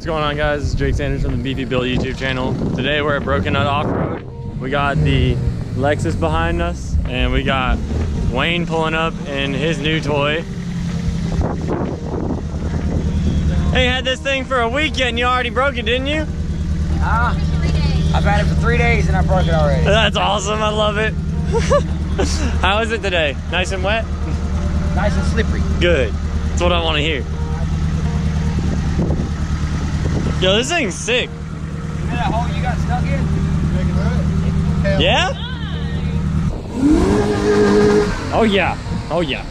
going on, guys? It's Jake Sanders from the Beefy Build YouTube channel. Today we're at Broken Nut Off-Road. We got the Lexus behind us, and we got Wayne pulling up in his new toy. Hey, you had this thing for a weekend. You already broke it, didn't you? I've had it for 3 days and I broke it already. That's awesome. I love it. How is it today? Nice and wet? Nice and slippery. Good. That's what I want to hear. Yo, this thing's sick. You know that hole you got stuck in? Yeah? Oh yeah. Oh yeah.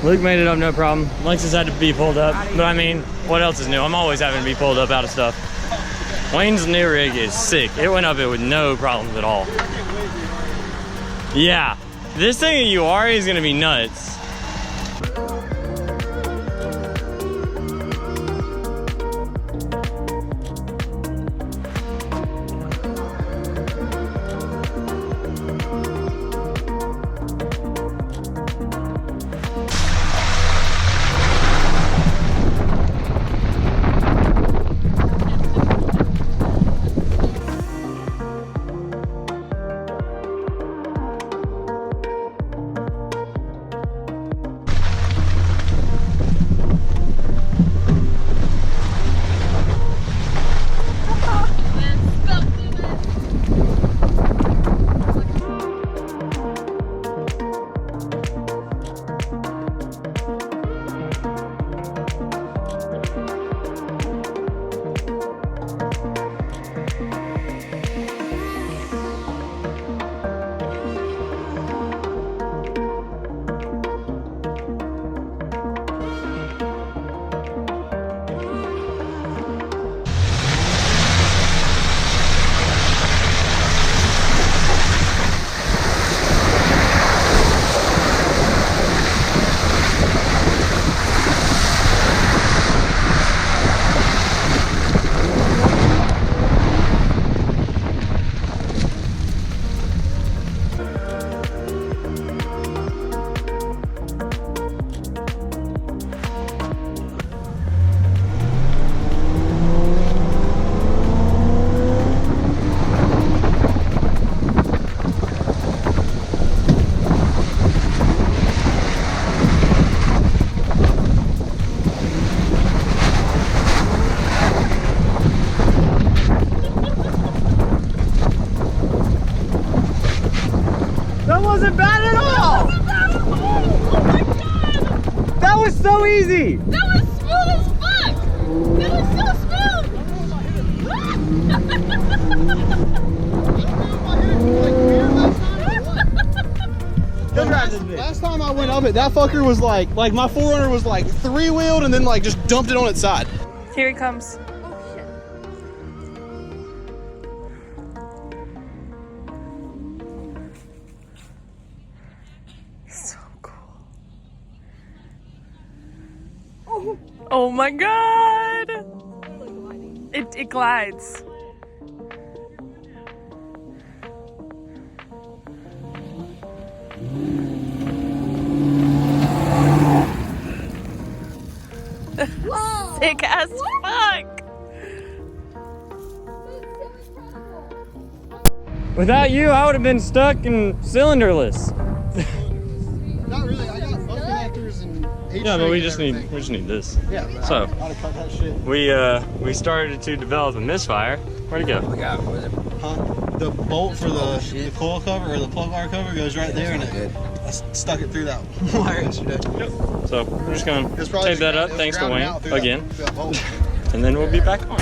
Luke made it up, no problem. Lexus had to be pulled up, but I mean, what else is new? I'm always having to be pulled up out of stuff. Wayne's new rig is sick. It went up it with no problems at all. Yeah, this thing at UR is gonna be nuts. So easy! That was smooth as fuck! That was so smooth! Last time I went up it, that fucker was like my 400 was like 3-wheeled and then like just dumped it on its side. Here he comes. Oh my god! It glides. Sick as fuck! Without you, I would have been stuck and cylinderless. Not really. I got both connectors and yeah, but we just need this. Yeah. So I'd have cut that shit. we started to develop a misfire. Where'd it go? Oh my god, what is it? Huh? The bolt for the coil cover or the plug wire cover goes right there, and I stuck it through that wire yesterday. Yep. So we're just gonna It's probably tape that just- up. it was Thanks to grounded Wayne out through that- again, through that bolt. and then we'll be back on.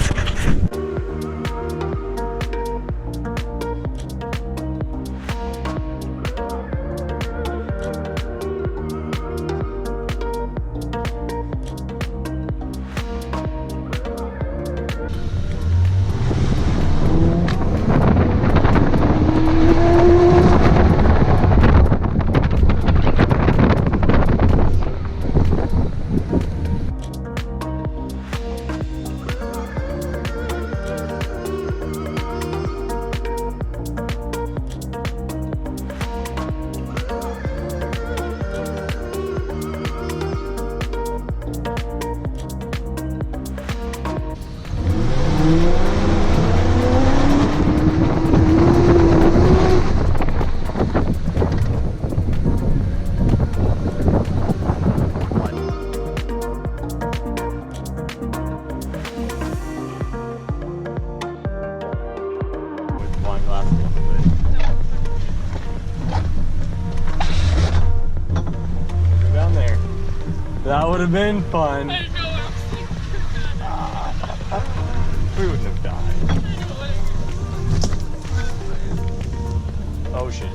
That would have been fun. We wouldn't have died. Oh shit.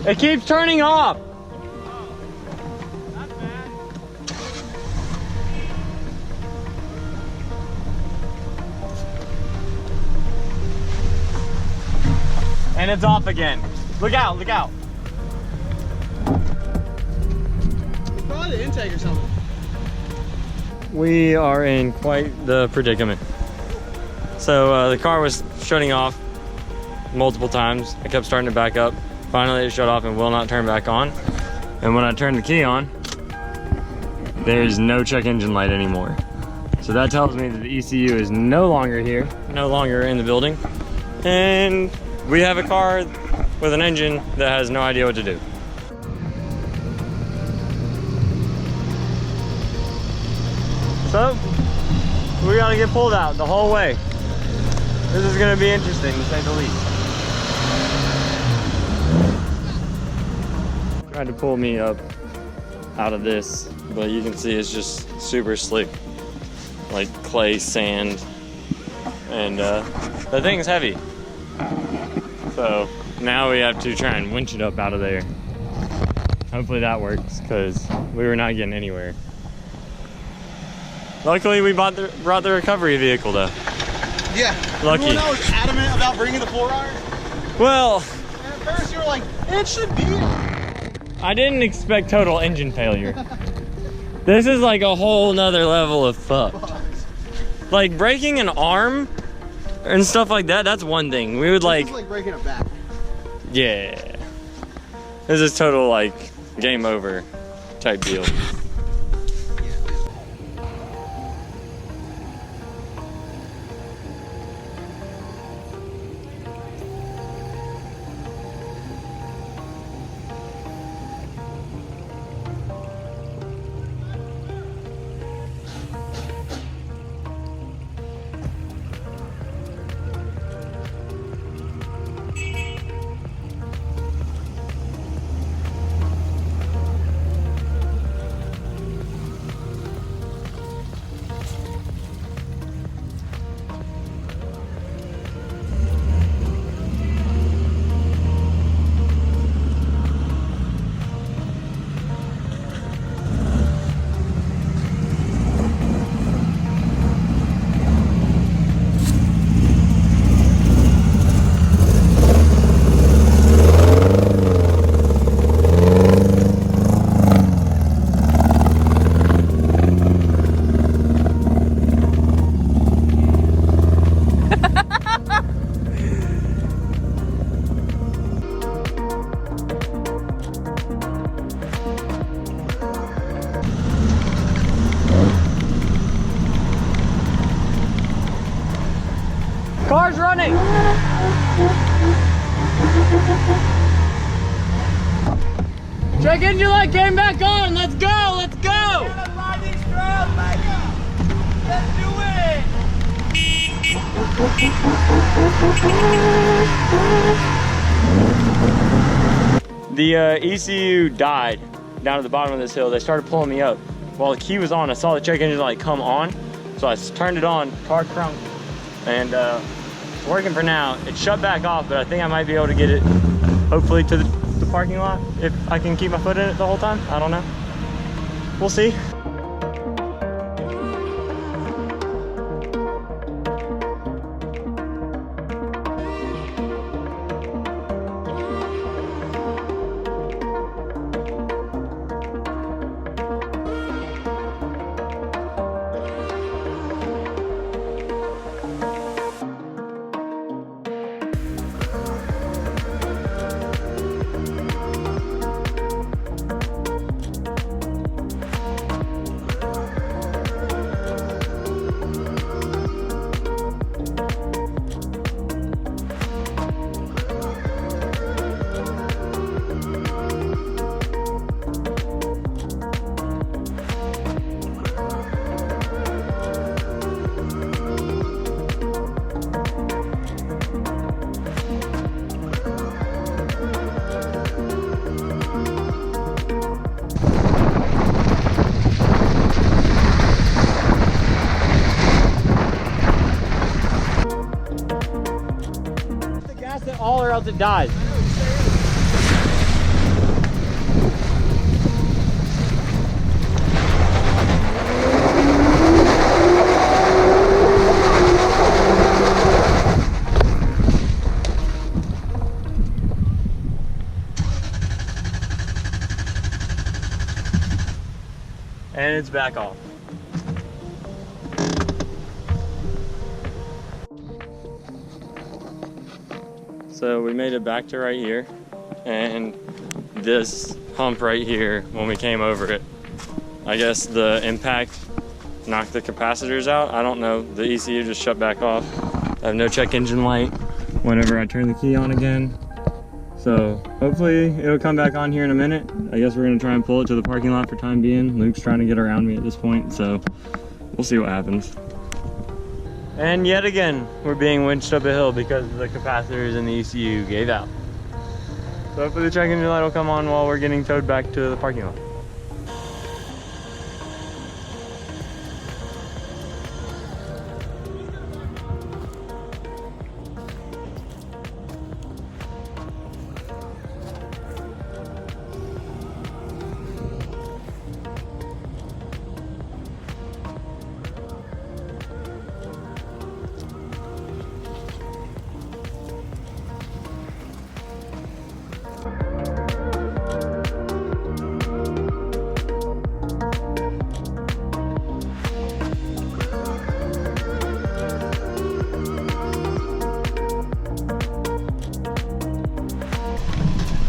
It keeps turning off. And it's off again. Look out, look out. It's probably the intake or something. We are in quite the predicament. So the car was shutting off multiple times. I kept starting to back up. Finally it shut off and will not turn back on. And when I turned the key on, there's no check engine light anymore. So that tells me that the ECU is no longer here, no longer in the building. And we have a car with an engine that has no idea what to do. So, we gotta get pulled out the whole way. This is gonna be interesting to say the least. Tried to pull me up out of this, but you can see it's just super slick. Like clay, sand, and the thing's heavy. So now we have to try and winch it up out of there. Hopefully that works, because we were not getting anywhere. Luckily we brought the recovery vehicle though. Yeah. Lucky. Everyone was adamant about bringing the 4-iron. Well, And at first you were like, it should be. I didn't expect total engine failure. This is like a whole nother level of fucked. Like breaking an arm and stuff like that, that's one thing. We would This is like breaking a back. yeah. This is total like game over type deal. Car's running! Check engine light came back on! Let's go! Let's go! Let's do it! The ECU died down at the bottom of this hill. They started pulling me up. While the key was on, I saw the check engine light come on. So I turned it on, car crunked, and it's working for now. It shut back off, but I think I might be able to get it, hopefully, to the parking lot if I can keep my foot in it the whole time. I don't know. We'll see. All or else it dies. And it's back off. So we made it back to right here, and this hump right here, when we came over it, I guess the impact knocked the capacitors out. I don't know, the ECU just shut back off. I have no check engine light whenever I turn the key on again. So hopefully it'll come back on here in a minute. I guess we're gonna try and pull it to the parking lot for time being. Luke's trying to get around me at this point, so we'll see what happens. And yet again, we're being winched up a hill because the capacitors in the ECU gave out. So hopefully the check engine light will come on while we're getting towed back to the parking lot.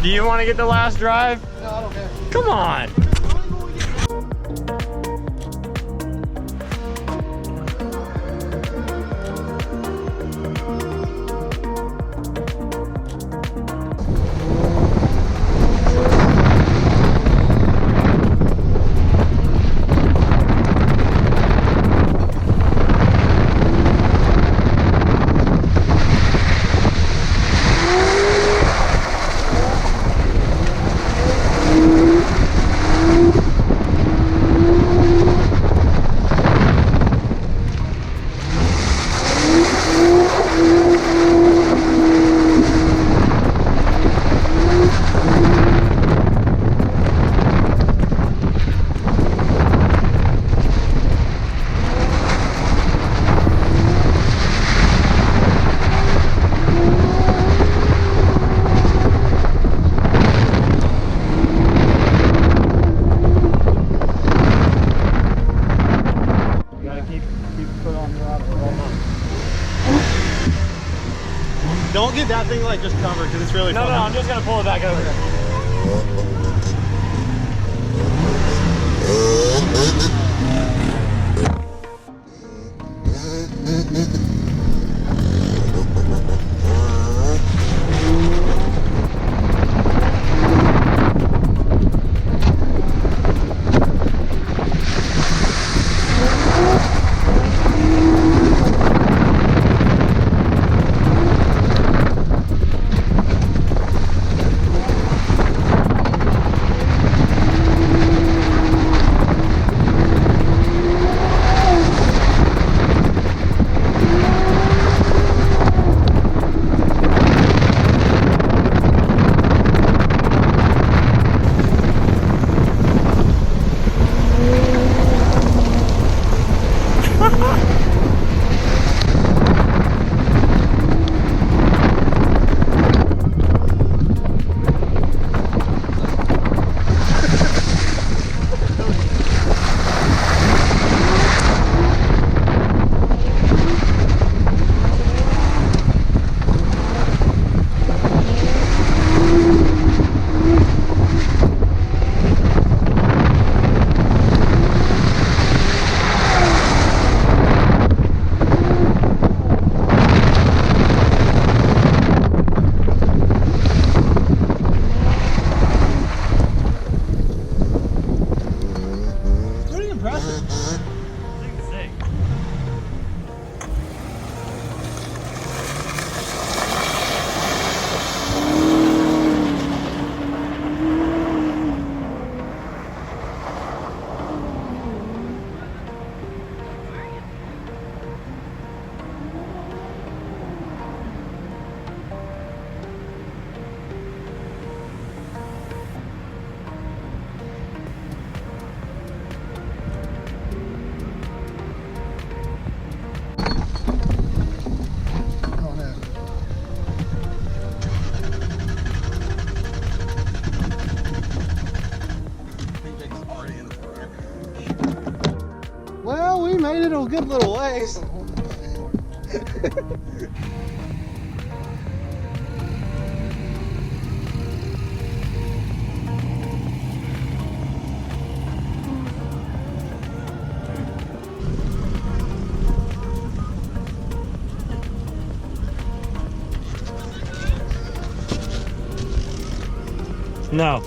Do you want to get the last drive? No, I don't care. Come on. Don't get that thing like just covered because it's really fun. No, I'm just gonna pull it back over. made it a good little ways. No.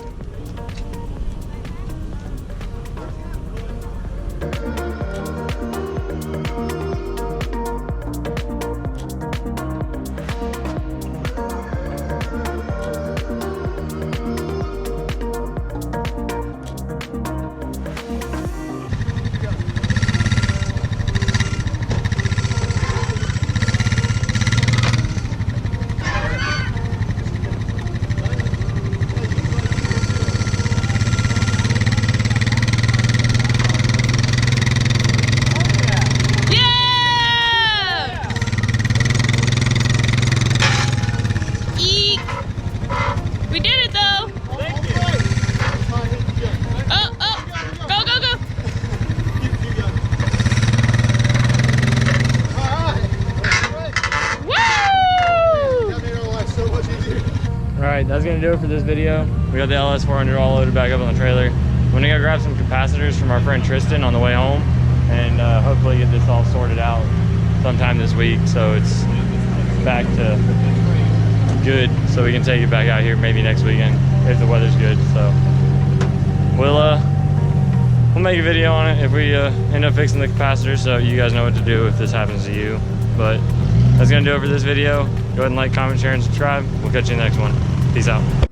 Alright, that's gonna do it for this video. We got the LS400 all loaded back up on the trailer. I'm gonna go grab some capacitors from our friend Tristan on the way home and hopefully get this all sorted out sometime this week so it's back to good so we can take it back out here maybe next weekend if the weather's good. So we'll make a video on it if we end up fixing the capacitors so you guys know what to do if this happens to you. But that's gonna do it for this video. Go ahead and like, comment, share, and subscribe. We'll catch you in the next one. Peace out.